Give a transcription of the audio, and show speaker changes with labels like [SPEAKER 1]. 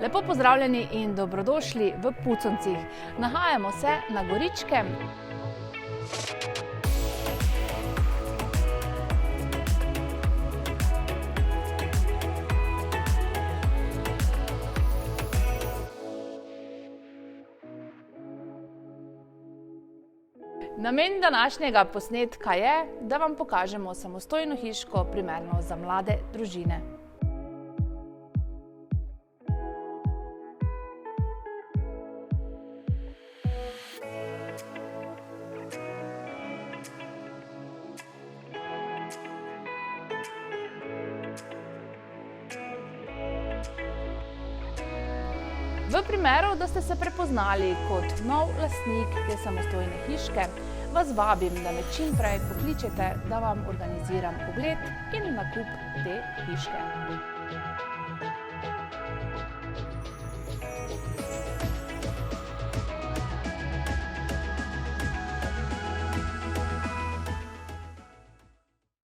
[SPEAKER 1] Lepo pozdravljeni in dobrodošli v Puconcih. Nahajamo se na Goričkem. Namen današnjega posnetka je, da vam pokažemo samostojno hiško, primerno za mlade družine. V primeru, da ste se prepoznali kot nov lastnik te samostojne hiške, vas vabim, da me čim prej pokličete, da vam organiziram ogled in nakup te hiške.